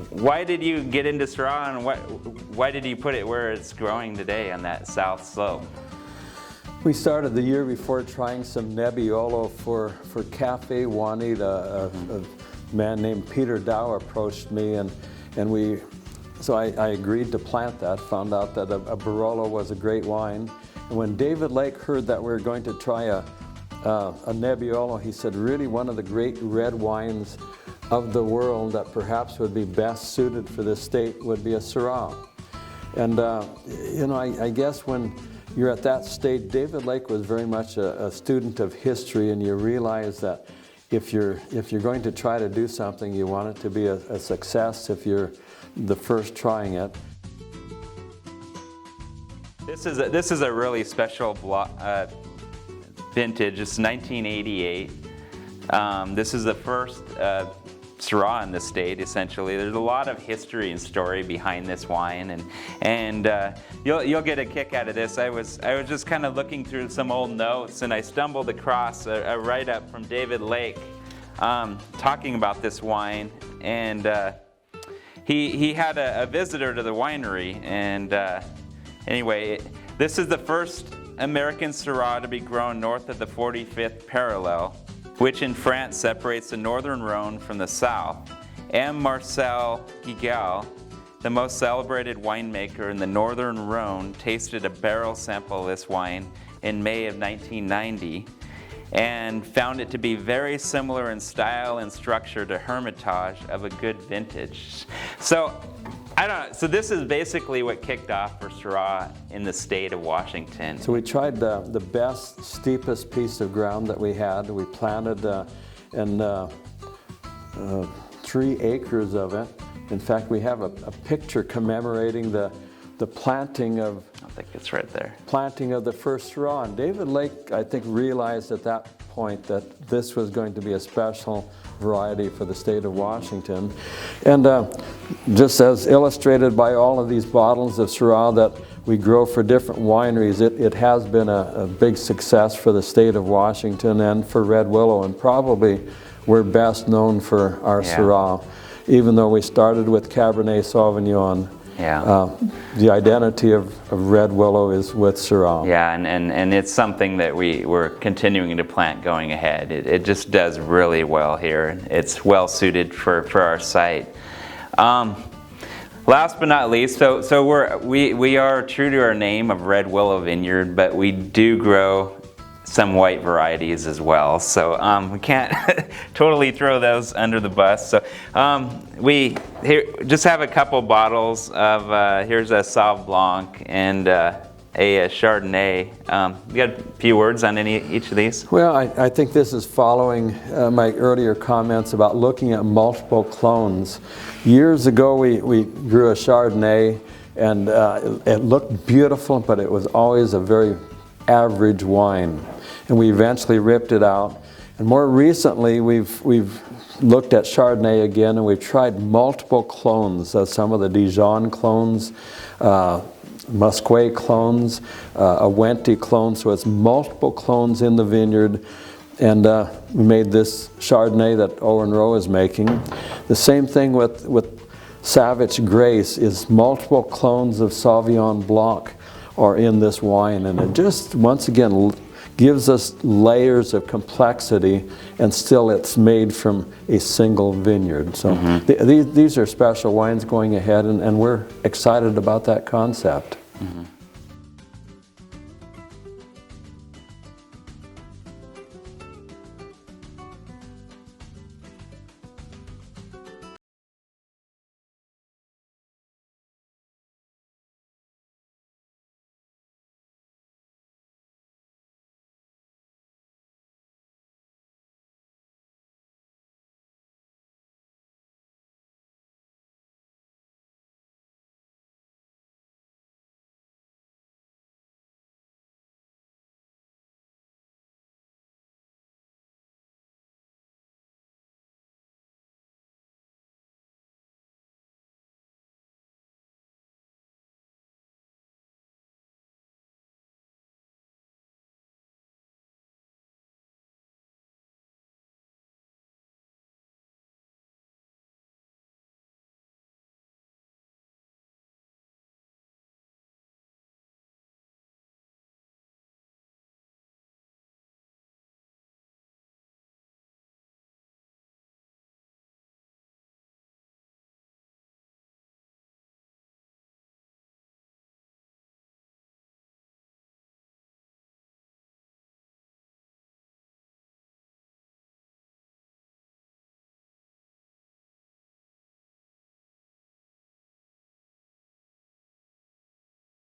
why did you get into Syrah, and why did you put it where it's growing today on that south slope? We started the year before trying some Nebbiolo for Cafe Juanita. A man named Peter Dow approached me, so I agreed to plant that, found out that a Barolo was a great wine. And when David Lake heard that we were going to try a Nebbiolo, he said, really one of the great red wines of the world that perhaps would be best suited for this state would be a Syrah. And you know, I guess when you're at that state, David Lake was very much a student of history, and you realize that if you're going to try to do something, you want it to be a success if you're the first trying it. This is a really special vintage. It's 1988. This is the first Syrah in the state, essentially. There's a lot of history and story behind this wine, and you'll get a kick out of this. I was just kind of looking through some old notes, and I stumbled across a write-up from David Lake talking about this wine, and he had a visitor to the winery, and anyway, this is the first American Syrah to be grown north of the 45th parallel, which in France separates the northern Rhone from the south. M. Marcel Guigal, the most celebrated winemaker in the northern Rhone, tasted a barrel sample of this wine in May of 1990 and found it to be very similar in style and structure to Hermitage of a good vintage. So, I don't know, so this is basically what kicked off for Syrah in the state of Washington. So we tried the best, steepest piece of ground that we had. We planted 3 acres of it. In fact, we have a picture commemorating the planting of, I think it's right there, planting of the first Syrah. And David Lake, I think, realized at that point that this was going to be a special variety for the state of Washington. And just as illustrated by all of these bottles of Syrah that we grow for different wineries, it has been a big success for the state of Washington and for Red Willow, and probably we're best known for our Syrah. Even though we started with Cabernet Sauvignon, the identity of Red Willow is with Syrah. Yeah, and it's something that we're continuing to plant going ahead. It just does really well here. It's well suited for our site. Last but not least, so we are true to our name of Red Willow Vineyard, but we do grow some white varieties as well. So we can't totally throw those under the bus. So we just have a couple bottles of, here's a Sauv Blanc and a Chardonnay. You got a few words on each of these? Well, I think this is following my earlier comments about looking at multiple clones. Years ago, we grew a Chardonnay, and it looked beautiful, but it was always a very average wine. And we eventually ripped it out. And more recently, we've looked at Chardonnay again, and we've tried multiple clones, some of the Dijon clones, Musquet clones, a Wente clone, so it's multiple clones in the vineyard. And we made this Chardonnay that Owen Rowe is making. The same thing with Savage Grace, is multiple clones of Sauvignon Blanc are in this wine, and it just, once again, gives us layers of complexity, and still it's made from a single vineyard. So these are special wines going ahead, and we're excited about that concept.